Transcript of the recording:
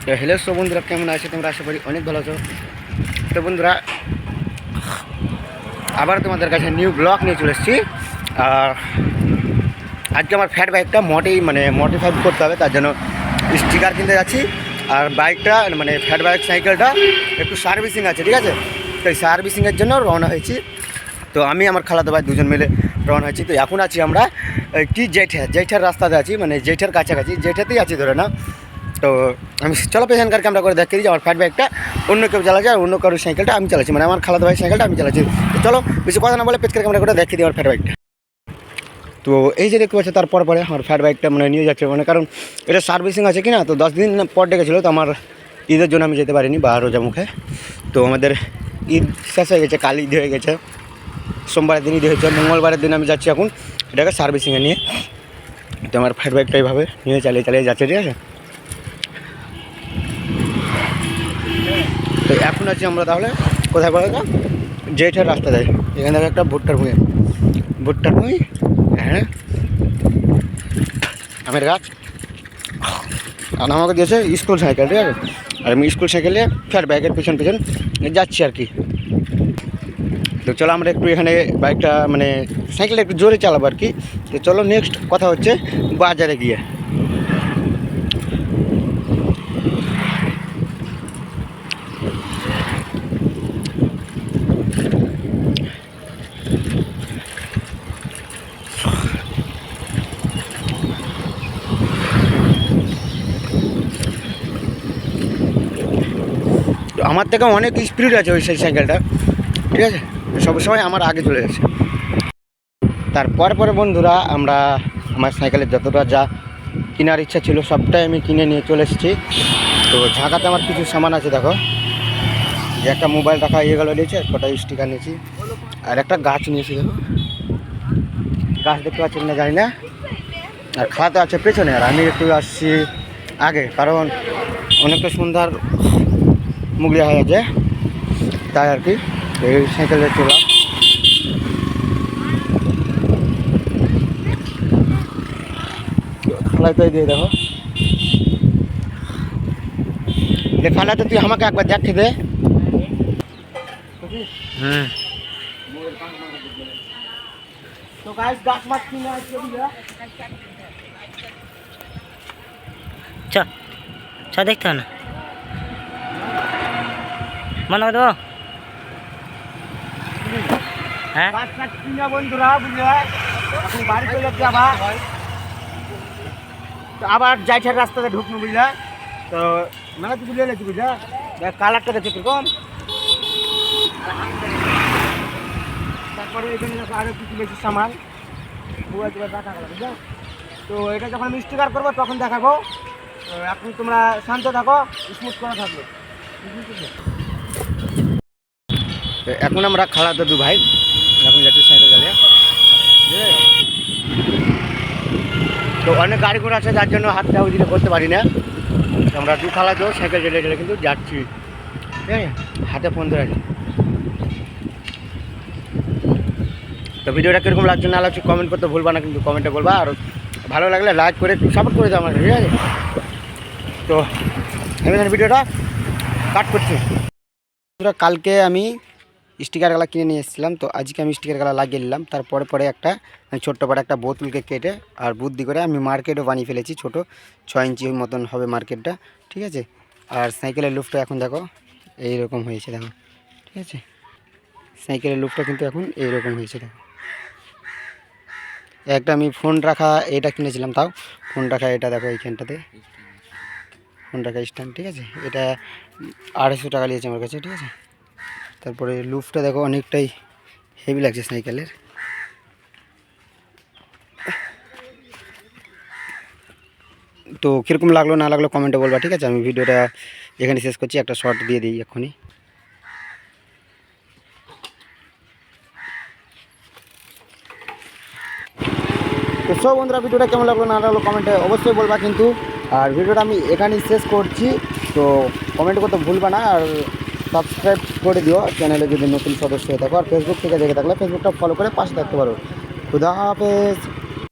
তো হ্যালো সব বন্ধুরা, কেমন আছো তোমরা? আশা করি অনেক ভালো আছো। তো বন্ধুরা, আবার তোমাদের কাছে নিউ ব্লগ নিয়ে চলে এসেছি। আর আজকে আমার ফ্যাট বাইকটা মডিফাই করতে হবে, তার জন্য স্টিকার কিনতে যাচ্ছি। আর বাইকটা ফ্যাট বাইক সাইকেলটা একটু সার্ভিসিং আছে, ঠিক আছে? তো এই সার্ভিসিংয়ের জন্য রওনা হয়েছি। তো আমি আমার খালাতো ভাই দুজন মিলে রওনা হয়েছি। তো এখন আছি আমরা কি জেঠার রাস্তাতে আছি, জেঠার কাছাকাছি, জেঠাতেই আছি ধরে না। তো আমি চলো পেছনকার ক্যামেরা করে দেখে দিই যে আমার ফ্যাট বাইকটা অন্য কেউ চালাচ্ছে, আর অন্য কারোর সাইকেলটা আমি চালাচ্ছি, আমার খালাতো ভাই সাইকেলটা আমি চালাচ্ছি। তো চলো বেশি কথা না বলে পেছনকার ক্যামেরা করে দেখে দিই আমার ফ্যাট বাইকটা। তো এই যে দেখতে পাচ্ছি, তারপরে আমার ফ্যাট বাইকটা নিয়ে যাচ্ছে, কারণ এটা সার্ভিসিং আছে কিনা। তো 10 দিন পর ডেকেছিলো, তো আমার ঈদের জন্য আমি যেতে পারিনি, বা রোজা মুখে। তো আমাদের ঈদ শেষ হয়ে গেছে, কাল ঈদ হয়ে গেছে, সোমবারের দিন ঈদ হয়েছে, মঙ্গলবারের দিন আমি যাচ্ছি এখন এটাকে সার্ভিসিংয়ে নিয়ে। তো আমার ফ্যাট বাইকটা এইভাবে নিয়ে চালিয়ে যাচ্ছে, ঠিক আছে? তো এখন আছি আমরা তাহলে কোথায় বলো তো, জেঠার রাস্তা দেয়। এখান থেকে একটা ভুট্টার ভুঁই, হ্যাঁ, আমের গাছ। আর আমাকে দিয়েছে স্কুল সাইকেল, ঠিক আছে? আর আমি স্কুল সাইকেলে ফ্যাট বাইকের পিছন যাচ্ছি আর কি। তো চলো আমরা একটু এখানে বাইকটা সাইকেলটা একটু জোরে চালাবো আর কি। তো চলো নেক্সট কথা হচ্ছে বাজারে গিয়ে। আমার থেকে অনেক স্পিড আছে ওই সাইকেলটা, ঠিক আছে? সবসময় আমার আগে চলে যাচ্ছে। তারপরে বন্ধুরা, আমার সাইকেলের যতটা যা কেনার ইচ্ছা ছিল সবটাই আমি কিনে নিয়ে চলে এসেছি। তো ঝাঁকাতে আমার কিছু সামান আছে, দেখো, যে একটা মোবাইল রাখা ইয়েগুলো নিয়েছি, কটা স্টিকার নিয়েছি, আর একটা গাছ নিয়েছি। দেখো, গাছ দেখতে পাচ্ছি কিনা জানি না। আর খাওয়া তো আছে পেছনে, আর আমি একটু আসছি আগে, কারণ অনেকটা সুন্দর মুগলি হয়ে গেছে, তাই আর কি এই সাইকেলে চলাম। খালাতে দিয়ে দেখো, খালাতে তুই আমাকে একবার দেখে দে। হুম, তো গাছ মাছ কিনে আসছে, চ দেখতে না মনে হয় দেবো। হ্যাঁ, বন্ধুরা বুঝলে এখন বাড়ি চলে যাচ্ছে, আবার যাইছে রাস্তাতে ঢুকবো, বুঝলে? তো তুই বুঝলে নাকি, বুঝলে কালারটা দেখছে কিরকম। তারপরে এখানে আরও কিছু বেশি সামান দেখা গেল, বুঝলে? তো এটা যখন আমি স্টিকার করবো তখন দেখাবো। তো এখন তোমরা শান্ত থাকো, স্মুথ করা থাকবে। তো এখন আমরা খালাতো দু ভাই এখন যাচ্ছি সাইকেল চালিয়ে। তো অনেক গাড়ি ঘোড়া আছে, যার জন্য হাতটা ওই দিকে করতে পারি না। আমরা দু খালাতো সাইকেল চালিয়ে কিন্তু যাচ্ছি, ঠিক আছে? হাতে ফোন ধরে আছি। তো ভিডিওটা কীরকম লাগছে না লাগছে কমেন্ট করতে ভুলবা না, কিন্তু কমেন্টে বলবা। আর ভালো লাগলে লাইক করে একটু সাপোর্ট করে দাও আমাকে, ঠিক আছে? তো আমি ভিডিওটা কাট করছি। কালকে আমি স্টিকার গালা কিনে নিয়ে এসেছিলাম, তো আজকে আমি স্টিকার গালা লাগিয়ে নিলাম। তারপরে একটা ছোট্ট পাড়ে একটা বোতলকে কেটে আর বুদ্ধি করে আমি মার্কেটও বানিয়ে ফেলেছি, ছোট 6 ইঞ্চি মতন হবে মার্কেটটা, ঠিক আছে? আর সাইকেলের লুপটা এখন দেখো এইরকম হয়েছে, দেখো, ঠিক আছে? সাইকেলের লুপটা কিন্তু এখন এইরকম হয়েছে, দেখো। একটা আমি ফোন রাখা এটা কিনেছিলাম, তাও ফোন রাখা এটা দেখো এইখানটাতে ফোন রাখা স্ট্যান্ড, ঠিক আছে? এটা 250 টাকা নিয়েছে আমার কাছে, ঠিক আছে? তারপরে লুপটা দেখো অনেকটাই হেভি লাগছে সাইকেলের। তো কীরকম লাগলো না লাগলো কমেন্টে বলবা, ঠিক আছে? আমি ভিডিওটা এখানে শেষ করছি, একটা শর্ট দিয়ে দিই এক্ষুনি। তো সব বন্ধুরা, ভিডিওটা কেমন লাগলো না লাগলো কমেন্টে অবশ্যই বলবা কিন্তু। আর ভিডিওটা আমি এখানেই শেষ করছি, তো কমেন্ট করতে ভুলবা না। আর সাবস্ক্রাইব করে দিও চ্যানেলে যদি নতুন সদস্য হয়ে থাকো। আর ফেসবুক থেকে দেখে থাকলে ফেসবুকটা ফলো করে পাশে থাকতে পারো। খুদা হাফেজ।